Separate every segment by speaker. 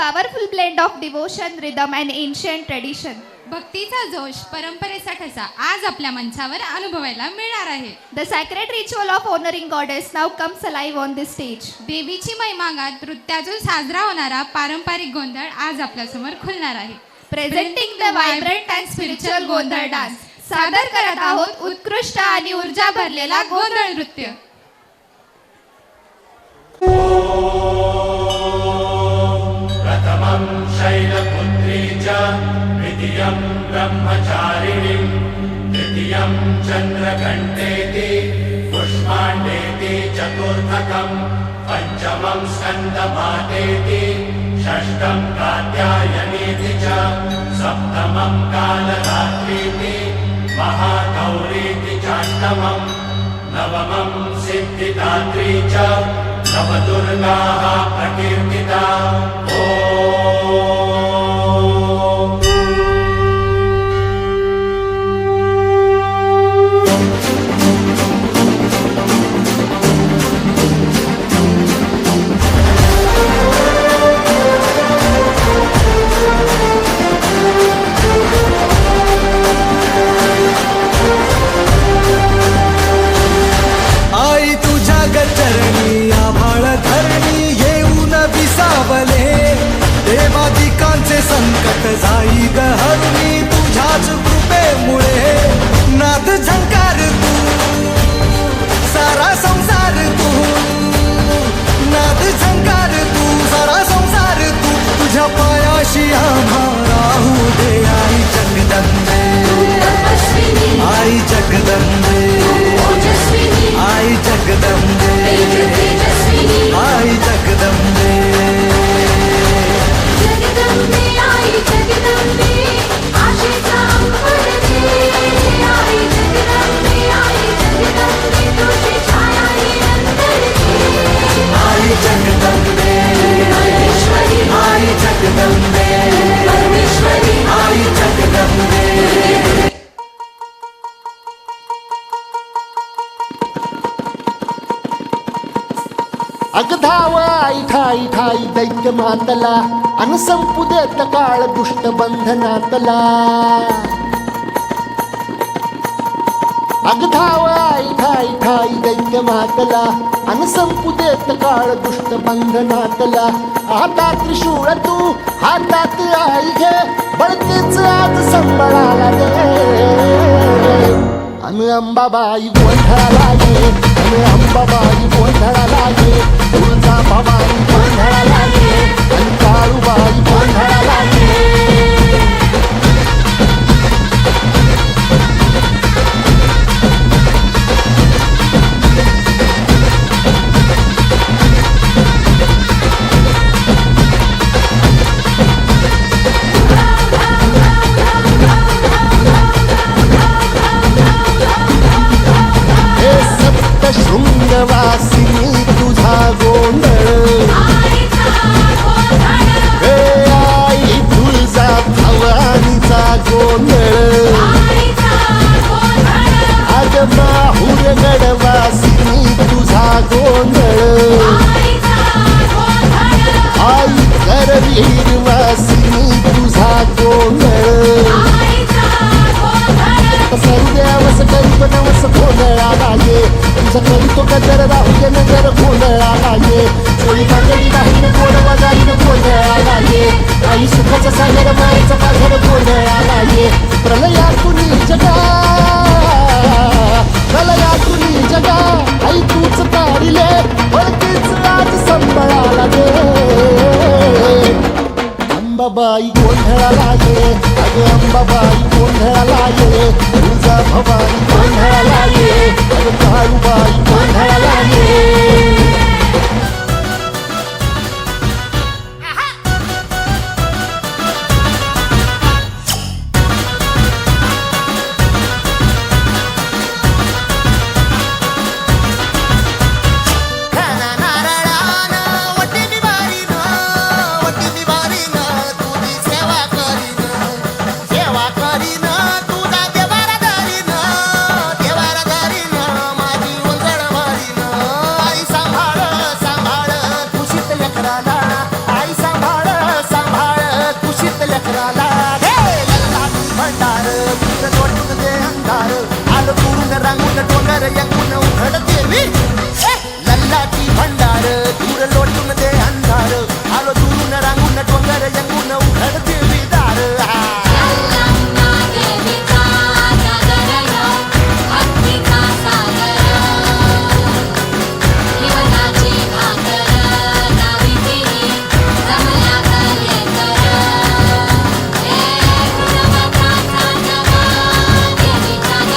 Speaker 1: powerful blend of devotion, rhythm, and ancient tradition.
Speaker 2: भक्तीचा जोश, परंपरेचा ठसा आज आपल्या मंचावर अनुभवायला मिळणार आहे.
Speaker 1: The sacred ritual of honoring goddess now comes alive on this stage.
Speaker 2: देवीची महिमागात नृत्यातून साजरा होणारा पारंपरिक गोंधळ आज आपल्यासमोर खुलणार आहे.
Speaker 1: Presenting the vibrant and spiritual गोंधळ dance. सादर करत आहोत उत्कृष्ट आणि ऊर्जा भरलेला गोंधळ नृत्य.
Speaker 3: प्रथमं शैलपुत्री च द्वितीयं ब्रह्मचारिणी तृतीयं चन्द्रघण्टेति पुष्पाण्डेति चतुर्थकं पञ्चमं स्कन्दमातेति षष्ठं कात्यायनीति च सप्तमं कालरात्रीति महागौरीति चाष्टमं नवमं सिद्धिदात्री च नवदुर्गाः प्रकीर्तिता.
Speaker 4: आई तुझ्या गचरणी आभाळ धरणी येऊन विसावले देवादिकांचे संकट जाई गहरणी तुझ्याच कृपेमुळे नाद झंकार तू सारा संसार तू नाद झंकार तू सारा संसार तू तुझ्या पायाशी आम्हा राहू दे आई जगदंबे आई जगदंबे आई जगदंबे आई जगदंबे
Speaker 5: जगदंबे आई जगदंबे आशेचा अंबर दे आई जगदंबे तुझी छाया निरंतर दे
Speaker 4: आई जगदंबे
Speaker 5: परमेश्वरी
Speaker 4: आई जगदंबे
Speaker 5: परमेश्वरी
Speaker 4: आई जगदंबे
Speaker 6: अगधाव आई ठाई ठाई दैत्य मातला अन संपू देत काळ दुष्ट बंधनातला. अगधाव आई ठाई ठाई दैत्य मातला अन संपू देत काळ दुष्ट बंधनातला. हातात त्रिशूळ तू हातात आई घे बळतेच आज संबळाला दे. अन अंबाबाई गोंधळाला ये अन अंबाबाई गोंधळाला ये तुळजा भवानी गोंधळाला ये अन काळूबाई गोंधळाला ये. शृंगवासिनी तुझा गोंधळ हे आई तुळजा भवानीचा गोंधळ. अग माहुर गडवासिनी तुझा गोंधळ आई करवीर वासिनी तुझा गोंधळ. सर्व्यावस कल्पनवस गोंधळाला ये तुझा करीतो गजर राहू नगर गोंधळाला ये. चोळी पातळी राहीन गोड वगारीन गोंधळाला ये आई सुखाचा सागर मायचा पाझर गोंधळाला ये. प्रलयातुनी जगा प्रलयातुनी जगा आई तूच काढिले वळतीच आज संबळाला दे. अंबाबाई गोंधळाला ये अग अंबाबाई गोंधळाला ये तुळजा भवानी गोंधळाला ये अग काळूबाई गोंधळाला ये.
Speaker 4: आई
Speaker 6: देवी लल्लाटी भंडार दूर लोटून दे अंधार आलो दुरून रांगून डोंगर यंगून उघड देवी दार
Speaker 5: यल्लम्मा देवीचा सागर यो भक्तीचा सागर जीवनाची भाकर नावी तिनी जमल्या कलेकर गुणवंताचा नवा देवीचा ग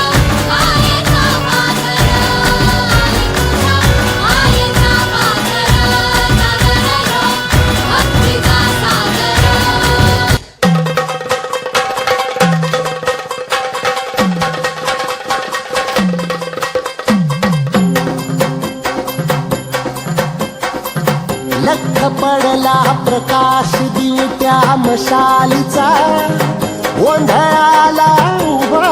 Speaker 5: मायेचा पाझर मायेचा पाझर सागर यो भक्तीचा सागर
Speaker 6: लख पडला प्रकाश दिवट्या मशालीचा गोंधळाला उभा